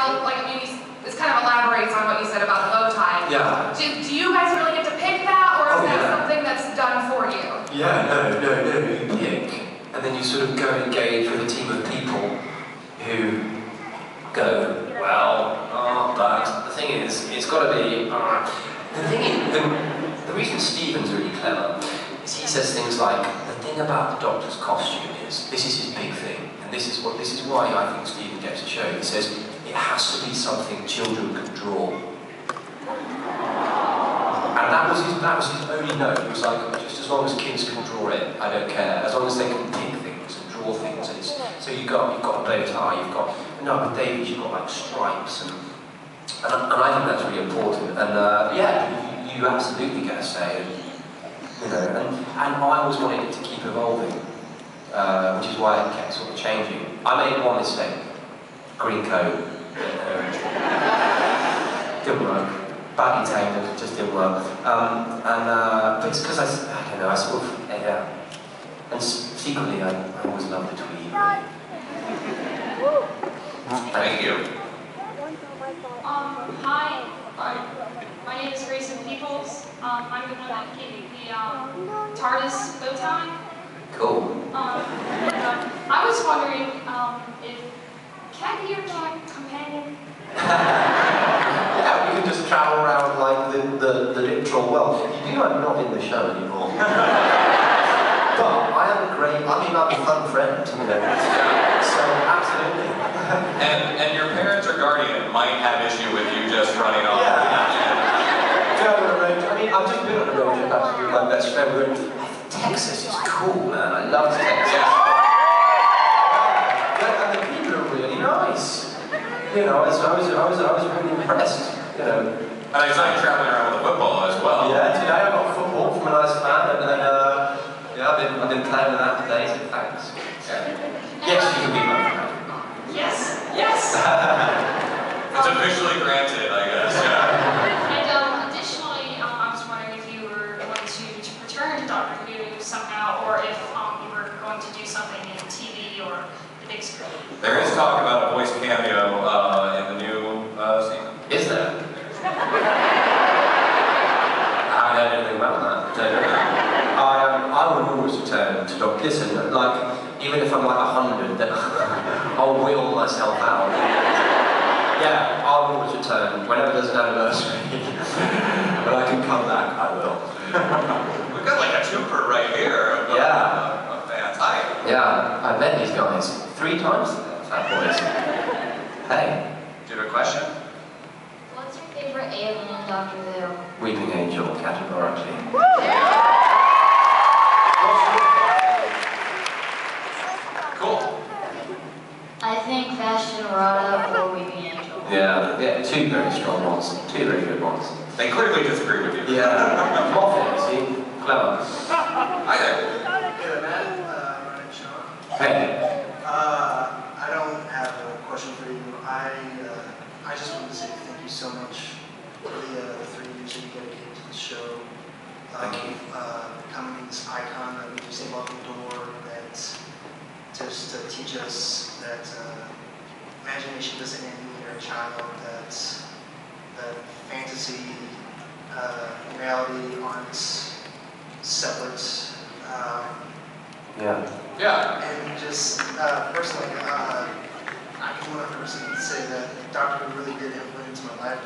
how, like, maybe this kind of elaborates on what you said about the bow tie. Yeah. Do you guys really get to pick that, or is that something that's done for you? Yeah, no, you pick, and then you sort of go and engage with a team of people who go, well, but the thing is, it's got to be, the reason Stephen's really clever is he says things like, the thing about the Doctor's costume is, this is his big thing, and this is why I think Stephen gets a show. He says, it has to be something children can draw. And that was his only note. He was like, just as long as kids can draw it, I don't care. As long as they can pick things and draw things. And so you've got a bow tie, you've got, no, with David you've got like stripes, and I think that's really important. And yeah, you absolutely get a say. And I always wanted it to keep evolving, which is why it kept sort of changing. I made one mistake. Green coat. Didn't work. Badly tamed, just didn't work. But it's because I don't know, I sort of, and secretly I always loved the tweed. Thank you. Hi. My name is Grayson Peoples. I'm the one that gave the TARDIS bow tie. Cool. I was wondering if can I be your companion? Yeah, we can just travel around like the literal world. You know I'm not in the show anymore. But I'm a fun friend, you know. So absolutely. And your parents or guardian might have issue with you just running off. I mean, I've just been on a road trip actually with my best friend. We're in Texas is cool, man. I love Texas. And the people are really nice. You know, I was really impressed. You know. And I saw you traveling around with a football as well. Yeah, today I got football from a nice fan, and then I've been playing with that today. So thanks. Yes, you can be my friend. Yes. Yes. It's officially granted, I guess. Yeah. And additionally, I was wondering if you were going to return to Doctor Who somehow, or if you were going to do something in TV or the big screen. There is talk about a voice cameo in the new season. Is there? I haven't heard anything about that. I will always return to Doctor. Listen, like, even if I'm like 100, then I'll will myself out. Yeah, I'll always return whenever there's an anniversary. When I can come back, I will. We've got like a trooper right here. Yeah. Fans. Hi. Yeah, I met these guys 3 times. Fat boys. Hey. Do you have a question? What's your favorite alien in Doctor Who? Weeping Angel, categorically. Cool. I think Fashion Rada or Weeping Angel. Yeah, 2 very strong ones. 2 very good ones. They clearly disagree with you. Yeah. Moffat, see? Clever. Hi there. Hey, Matt. My name's Sean. Hey. I don't have a question for you. I just wanted to say thank you so much for the 3 years that you dedicated to the show. Thank you. Becoming this icon that we just walk in the door, that just to teach us that imagination doesn't end when you're a child, that fantasy and reality aren't separate. Yeah. And just personally, I can 100% say that Doctor Who really did influence my life.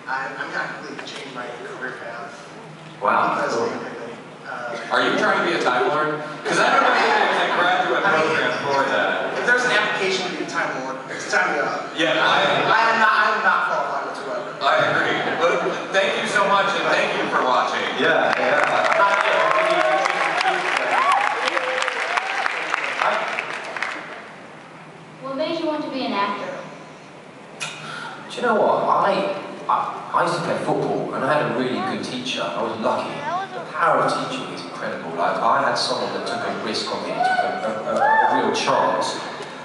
I'm not completely changed my career path. Wow. Because Cool. of anything. Are you trying to be a Time Lord? Because I don't know if there's a graduate program for that. If there's an application to be a Time Lord, it's time to go. Yeah, I am not qualified whatsoever. I agree. But thank you so much, and thank you for watching. Yeah. What made you want to be an actor? Do you know what? I used to play football, and I had a really good teacher. I was lucky. The power of teaching is incredible. Like, I had someone that took a risk on me, took a real chance,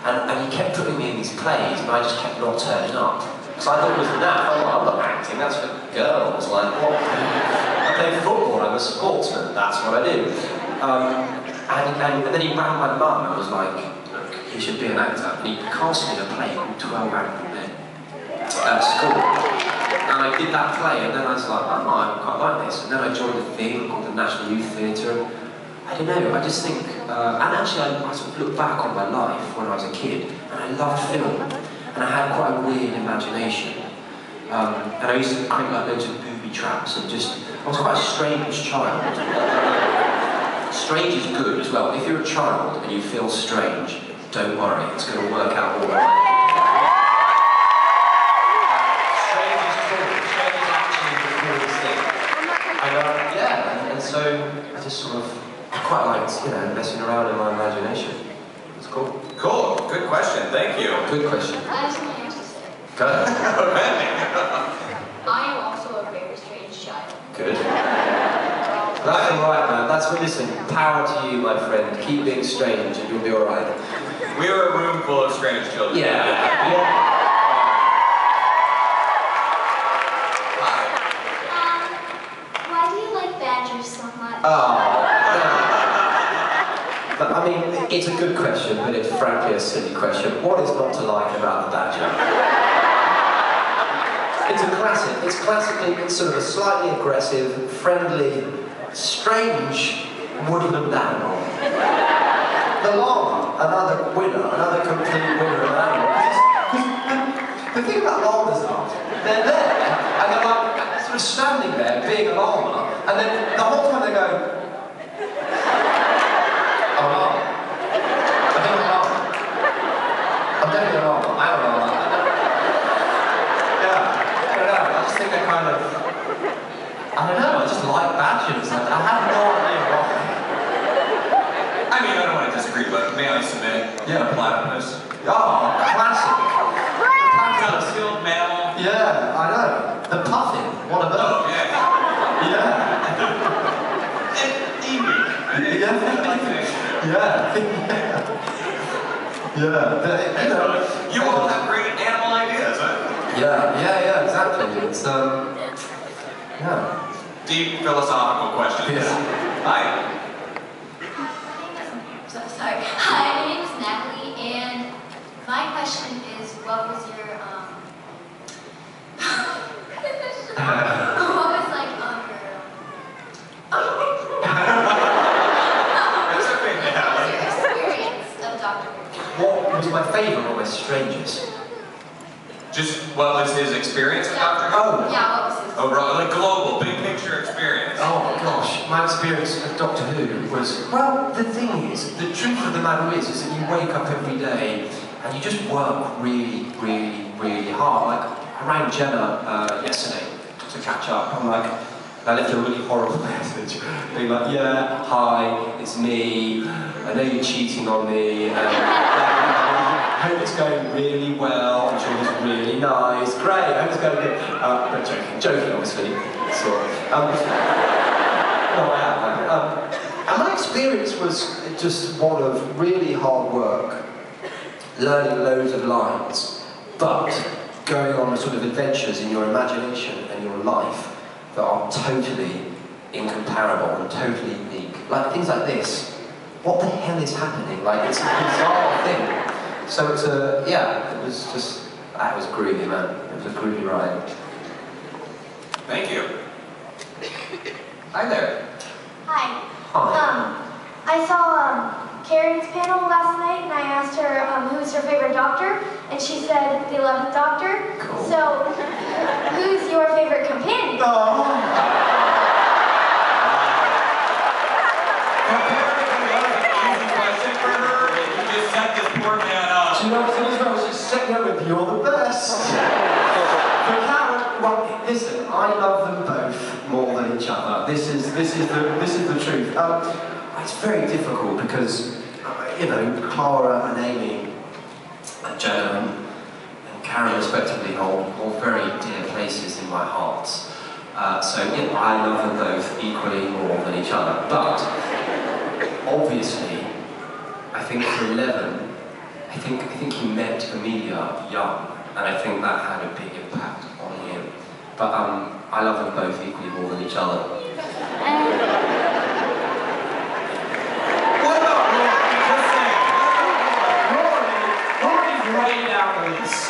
and he kept putting me in these plays, and I just kept not turning up. Because I thought it was enough. I'm not acting, that's for girls. Like, what? I play football, I'm a sportsman, that's what I do. And then he rang my mum and was like, look, you should be an actor. And he cast me in a play called 12 Angry Men. at school. And I did that play, and then I was like, oh, I quite like this. And then I joined a thing called the National Youth Theatre. I don't know, I just think, and actually I sort of look back on my life when I was a kid, and I loved film, and I had quite a weird imagination. And I used to create like loads of booby traps, and just, I was quite a strange child. Strange is good as well. If you're a child and you feel strange, don't worry, it's going to work out all right. Strange is cool. Strange is actually the coolest thing. And yeah, and so I just sort of, I quite liked, you know, messing around in my imagination. It's cool. Cool. Good question. Thank you. Good question. I have something else to say. Go ahead. Okay. I am also a very strange child. Good. That's alright, man. That's what, listen, power to you, my friend. Keep being strange and you'll be alright. We were a room full of strange children. Yeah. Why do you like badgers so much? Oh. But, I mean, it's a good question, but it's frankly a silly question. What is not to like about the badger? It's a classic. It's classically, it's sort of a slightly aggressive, friendly, strange woodland animal. The llama, another winner, another complete winner of animals. The thing about llamas are, they're there, and they're like, sort of standing there, being a llama, and then the whole time they go, I'm a llama. I think I'm a llama. I'm definitely a llama. I am a llama. Yeah, I don't know. I just think they're kind of, I don't know, I just like badgers. I have no idea why. I mean, I don't want to disagree, but may I submit? Yeah. A platypus. Oh, classic. Kind of skilled mammal. Yeah, I know. The puffin. What a bird. Oh, yeah. Yeah. Emu. Yeah. Yeah. Yeah. But, you know, You all have great animal ideas, huh? Yeah, exactly. It's, yeah. Deep philosophical questions. Yeah. Hi. Sorry. Hi, my name is Natalie, and my question is, what was your, what was like, That's okay, your Natalie. experience of Dr. Who? What was my favourite or my strangest? Just what was his experience with Dr. Who? Oh. Yeah, what was his? Overall, like global, big picture experience. Oh gosh, my experience of Doctor Who was, well, the thing is, the truth of the matter is that you wake up every day and you just work really, really, really hard. Like, I rang Jenna yesterday to catch up. I'm like, I left a really horrible message, being like, yeah, hi, it's me, I know you're cheating on me, I hope it's going really well, I'm sure it's really nice, great, I hope it's going good. No, joking obviously, sort of. No, I am. And my experience was just one of really hard work, learning loads of lines, but going on sort of adventures in your imagination and your life that are totally incomparable and totally unique. Like things like this. What the hell is happening? Like, it's a bizarre thing. So it's a, yeah, it was just, that was groovy, man. It was a groovy ride. Thank you. Hi there. Hi. Hi. I saw Karen's panel last night, and I asked her who's her favorite doctor, and she said the 11th Doctor. Cool. So, who's your favorite companion? Easy question for her. You just set this poor man up. Do you know what's as well? She's setting up with you're the best. But Karen, well, listen, I love them both more than each other. This is the truth. It's very difficult because, you know, Clara and Amy and Jenna and Karen respectively hold very dear places in my heart. So yeah, I love them both equally more than each other. But obviously, I think for 11, I think he met Amelia young, and I think that had a big impact on him. But I love them both equally more than each other. What about Rory? Just saying. Rory's way down the list.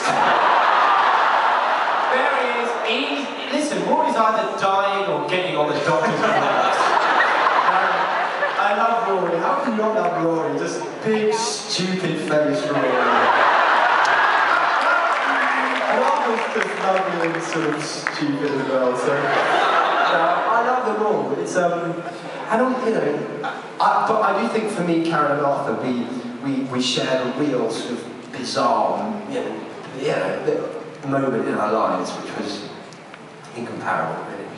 either dying or getting on the doctor's list. I love Rory. How can you not love Rory? Just big, stupid face Rory. And Arthur's just lovely and sort of stupid as well. So I love them all. It's but I do think for me, Karen and Arthur, we share a real sort of bizarre, moment in our lives, which was incomparable, really.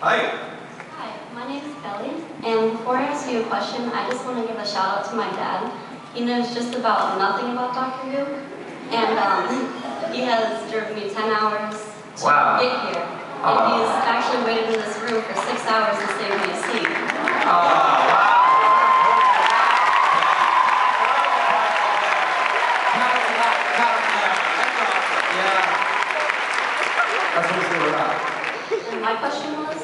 Hi. Hi, my name is Kelly, and before I ask you a question, I just want to give a shout out to my dad. He knows just about nothing about Doctor Who, and he has driven me 10 hours to get here. And he's actually waited in this room for 6 hours to save me a seat. And my question was,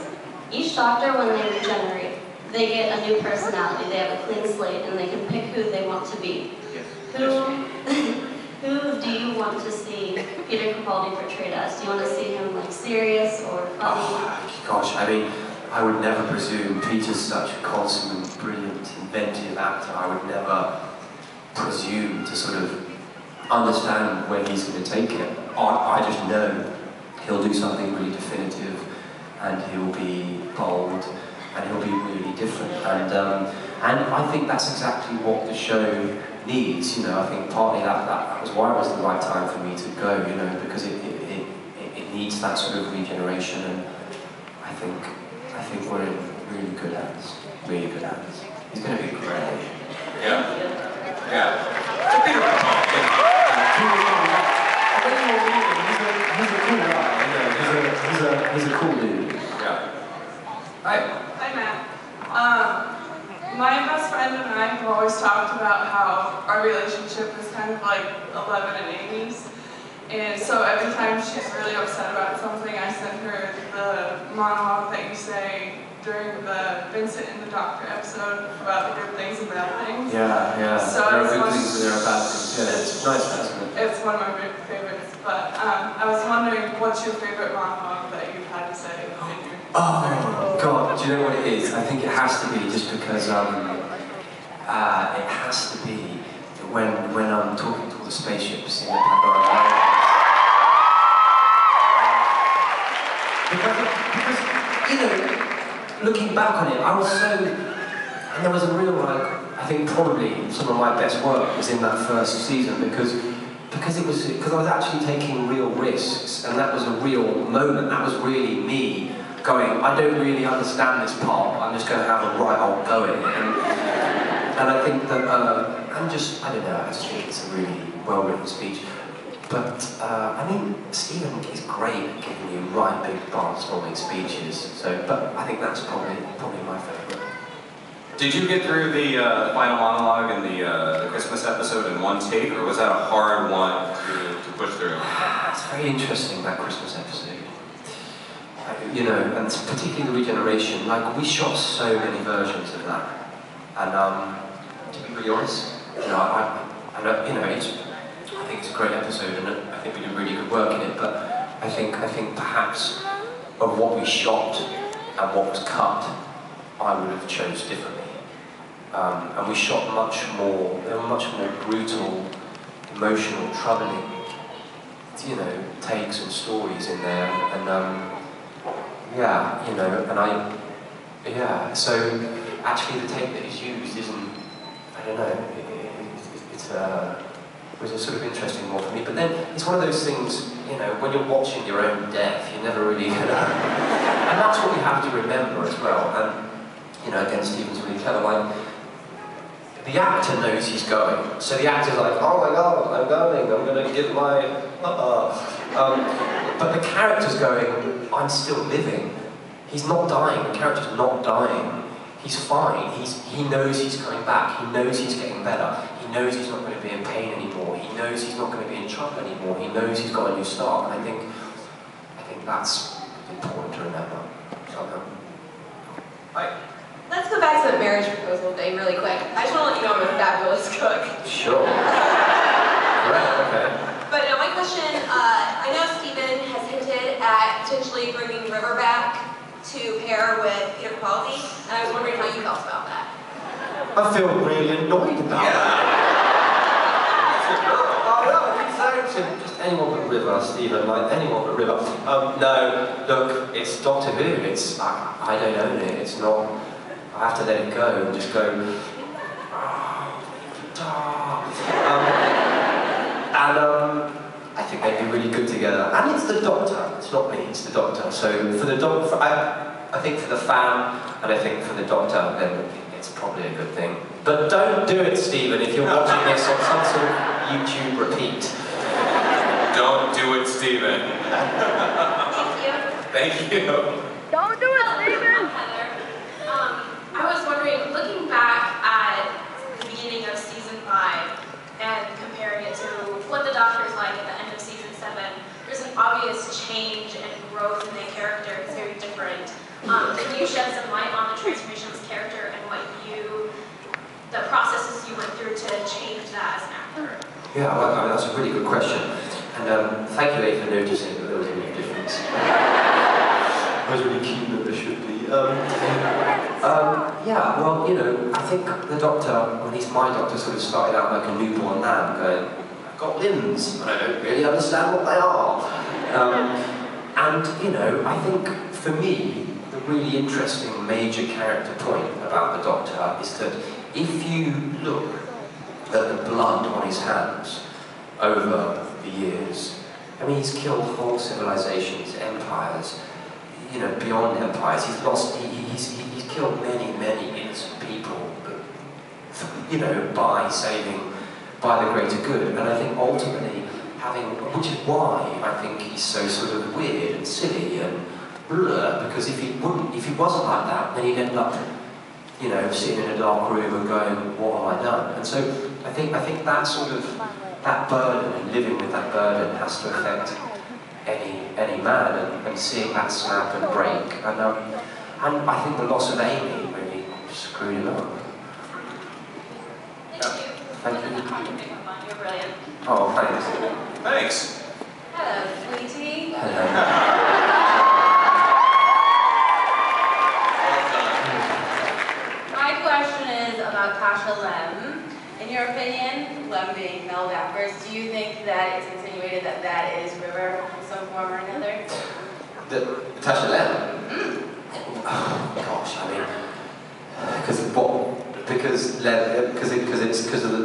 each Doctor, when they regenerate, they get a new personality. They have a clean slate, and they can pick who they want to be. Who do you want to see Peter Capaldi portrayed as? Do you want to see him like serious or funny? Oh, gosh, I mean, I would never presume Peter's such a consummate, brilliant, inventive actor. I would never presume to sort of understand where he's going to take it. I just know he'll do something really definitive, and he'll be bold, and he'll be really different. And I think that's exactly what the show needs. You know, I think partly that was why it was the right time for me to go. You know, because it needs that sort of regeneration, and I think we're in really good hands. Really good hands. He's going to be great. Yeah. So Peter Capaldi. He's a cool guy. You know, he's a cool dude. Yeah. Hi. Hi, Matt. My best friend and I have always talked about how our relationship is kind of like 11 and Amy's. And so every time she's really upset about something, I send her the monologue that you say during the Vincent and the Doctor episode about the good things and bad things. Yeah. So there are good things and there are bad things. Yeah, it's nice, isn't it? It's one of my favorites. But I was wondering, what's your favorite monologue that you've had to say in your Oh, God, do you know what it is? I think it has to be just because it has to be when I'm talking to all the spaceships in the Pandora. Because, you know, looking back on it, I was so, and there was a real, I think probably some of my best work was in that first season because I was actually taking real risks, and that was a real moment. That was really me going, I don't really understand this part, I'm just going to have a right old go at it. And I think that, I just think it's a really well-written speech. But, I mean, Stephen is great at giving you right big barnstorming speeches, so, but I think that's probably my favourite. Did you get through the final monologue in the Christmas episode in one take, or was that a hard one to push through? It's very interesting, that Christmas episode. You know, and particularly the regeneration, like, we shot so many versions of that. And, to be really honest, you know, I think it's a great episode, and I think we did really good work in it, but I think perhaps of what we shot and what was cut, I would have chose differently. And we shot there were much more brutal, emotional, troubling, you know, takes and stories in there, and yeah, you know, and so actually the take that is used isn't, I don't know, it was a sort of interesting one for me, but then it's one of those things, you know, when you're watching your own death, you're never really gonna, and that's what you have to remember as well, and, you know, again, Stephen's really clever, like, the actor knows he's going, so the actor's like, oh my god, I'm going to give my, but the character's going, I'm still living. He's not dying, the character's not dying. He's fine, he knows he's coming back, he knows he's getting better, he knows he's not going to be in pain anymore, he knows he's not going to be in trouble anymore, he knows he's got a new start, and I think that's important to remember. Right. Let's go back to the marriage proposal thing really quick. I just want to let you know I'm a fabulous cook. Sure. Right, okay. But my question, I know Stephen has hinted at potentially bringing River back to pair with Peter Capaldi, and I was wondering how you felt about that. I feel really annoyed about that. Just anyone but River, Stephen, like anyone but River. No, look, it's Doctor Who. It's I don't own it. It's not. I have to let it go and just go. I think they'd be really good together. And it's the Doctor. It's not me. It's the Doctor. So for the Doctor, I think for the fan, and I think for the Doctor, then it's probably a good thing. But don't do it, Stephen, if you're watching this on some sort of YouTube repeat. Don't do it, Stephen. Thank you. Thank you. Don't do it, Stephen! Heather, I was wondering, looking back at the beginning of season 5 and comparing it to what the Doctor is like at the end of season 7, there's an obvious change and growth in the character. It's very different. Can you shed some light on the transformation of his character and the processes you went through to change that as an actor? Yeah, well, I mean, that's a really good question. And thank you, Lee, for noticing that there was a big difference. I was really keen that there should be. Yeah, well, you know, I think the Doctor, when he's my Doctor, sort of started out like a newborn lamb, going, I've got limbs, but I don't really understand what they are. And, you know, I think, for me, the really interesting major character point about the Doctor is that if you look at the blood on his hands over the years, I mean, he's killed whole civilizations, empires, you know, beyond empires. He's lost, he's killed many, many innocent people, you know, by the greater good. And I think ultimately, which is why I think he's so sort of weird and silly and blah, because if he wasn't like that, then he'd end up, you know, sitting in a dark room and going, what have I done? And so I think that sort of, that burden and living with that burden has to affect any man, and seeing that snap and break. And I think the loss of Amy really screwed him up. Thank you. Thank you. You're brilliant. Oh, thanks. Thanks. Hello, sweetie. Hello. My question is about Tasha Lem. In your opinion, Lem being Mel backwards, do you think that it's insinuated that that is River in some form or another? Tasha Lem? Oh gosh, I mean, because of the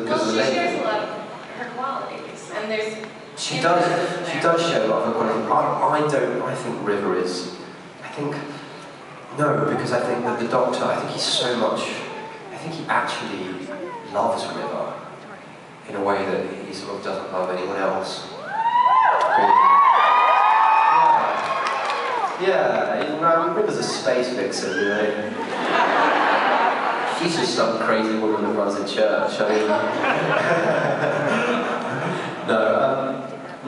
Well, she length. shares a lot of her qualities, and there's. She does share a lot of her qualities. I think River is. No, because I think that the Doctor. I think he's so much. I think he actually loves River in a way that he sort of doesn't love anyone else. Yeah, River's a space vixen, you know. She's just some crazy woman that runs a church. I mean,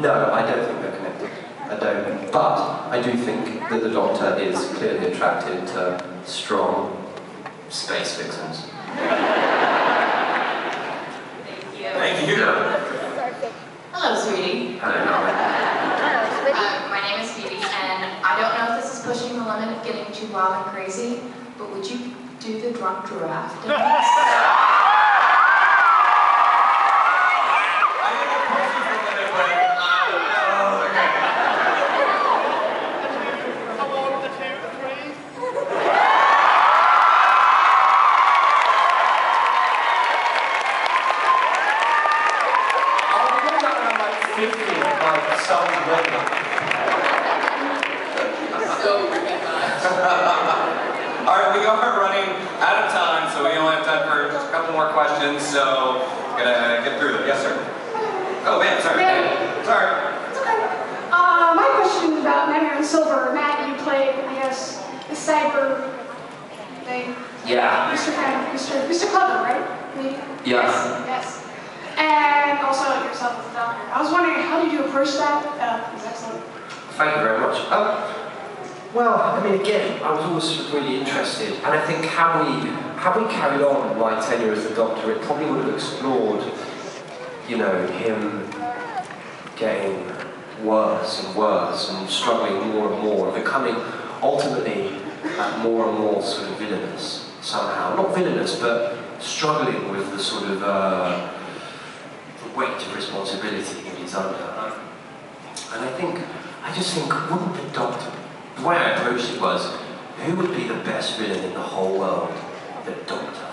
no, I don't think they're connected. I don't. But I do think that the Doctor is clearly attracted to strong space vixens. Thank you. Hello, sweetie. Hello, My name is Phoebe, and I don't know if this is pushing the limit of getting too wild and crazy, but would you do the drunk giraffe dance? Alright, we are running out of time, so we only have time for just a couple more questions, so gonna get through them. Yes, sir. Oh, man, sorry. Sorry. It's okay. My question is about Nightmare on Silver. Matt, you played, I guess, the cyber thing. Yeah. Mr. Clever, right? Yeah. Yes. And also yourself as a doctor. I was wondering, how did you approach that? It was excellent. Thank you very much. Well, I mean, again, I was always really interested, and I think had we carried on my tenure as the Doctor, it probably would have explored, you know, him getting worse and worse and struggling more and more, and becoming ultimately more and more sort of villainous somehow. Not villainous, but struggling with the sort of the weight of responsibility that he's under. And I just think, wouldn't the doctor, the way I approached it was, who would be the best villain in the whole world? The doctor.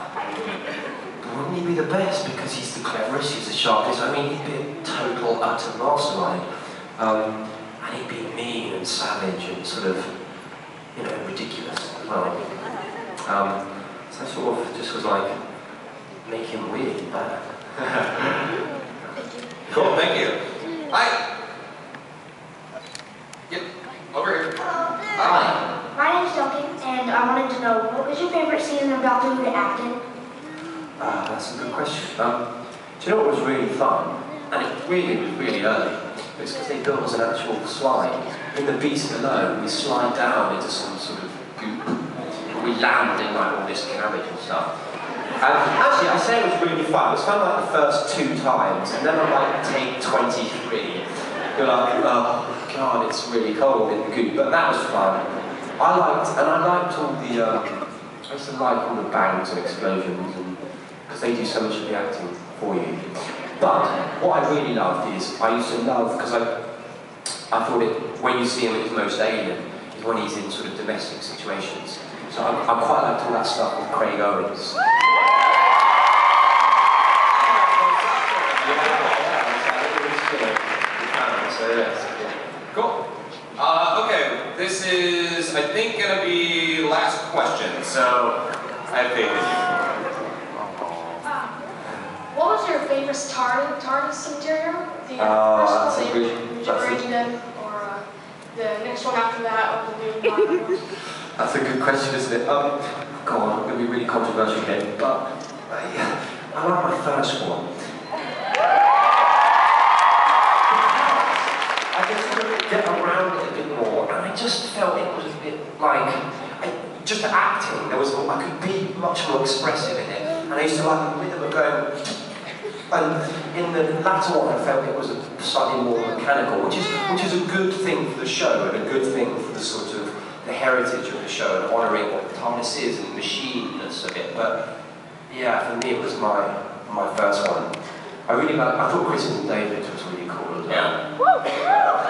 But wouldn't he be the best because he's the cleverest, he's the sharpest? I mean, he'd be a total, utter mastermind. And he'd be mean and savage and sort of, you know, ridiculous as well. So I sort of just was like, make him really bad. Cool, thank you. Hi. Yep, over here. Hi. My name's Duncan, and I wanted to know, what was your favorite season of Doctor Who to act in? That's a good question. Do you know what was really fun? And it really was really early. It's because they built us an actual slide. In the beast below, we slide down into some sort of goop. We land in like all this cabbage and stuff. Actually, I say it was really fun. It was fun like the first 2 times, and then on like take 23, you're like, oh god, it's really cold in the goop. But that was fun. I liked all the, I used to like all the bangs and explosions, and because they do so much of the acting for you. But what I really loved is, I used to love, because I thought it, when you see him at his most alien, is when he's in sort of domestic situations. So I quite liked all that stuff with Craig Owens. Cool. Okay, this is, I think, gonna be last question, so I have faith in you. What was your favorite TARDIS interior? The that's a first good, one that you did, or the next one after that, or the new one? That's a good question, isn't it? God, I'm going to be really controversial here, but I like my first one. I just couldn't get around it a bit more, and I just felt it was a bit like, just acting, I could be much more expressive in it, and I used to like the rhythm of going, and in the latter one I felt it was slightly more mechanical, which is a good thing for the show, and a good thing for the sort of the heritage of the show, and honouring what the TARDIS is and the machineness of it. But yeah, for me it was my first one. I thought Chris and David was really cool as well. Yeah.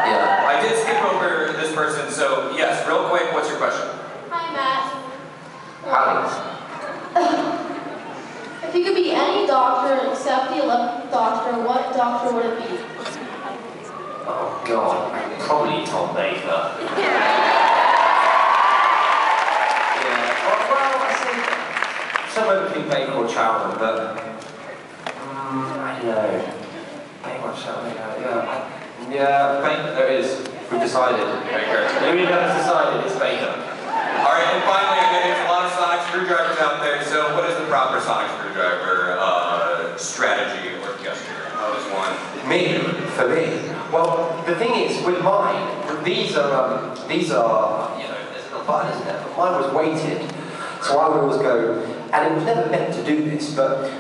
Yeah. I did skip over this person, so yes, real quick, what's your question? Hi, Matt. Alex. If you could be any doctor except the 11th Doctor, what doctor would it be? Oh god, probably Tom Baker. Somewhere between Baker or Chapman, but I don't know. Baker or Chapman, yeah, Baker, there is. We've decided. Baker. We have decided it's Baker. Alright, and finally, again, there's a lot of sonic screwdrivers out there, so what is the proper sonic screwdriver strategy or gesture? How is one? For me? Well, the thing is, with mine, these are, you know, there's a little button, isn't there? But mine was weighted, so I would always go, and it was never meant to do this, but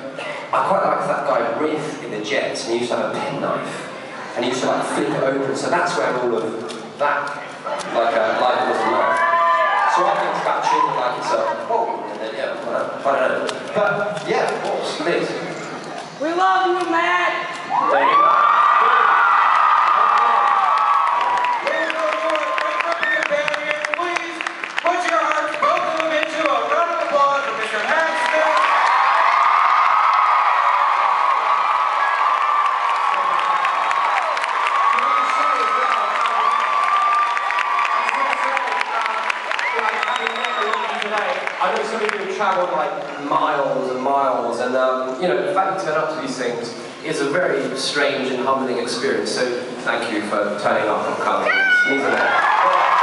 I quite liked that guy Riff in the Jets, and he used to have a penknife, and he used to like flip it open, so that's where all of that, like was love. So I can scratch it like it's a, oh, and then yeah, I don't know. But yeah, of course, Liz. We love you, Matt! There you go. I know some of you have travelled like miles and miles, and you know, the fact you turn up to these things is a very strange and humbling experience. So thank you for turning up and coming. It means a lot.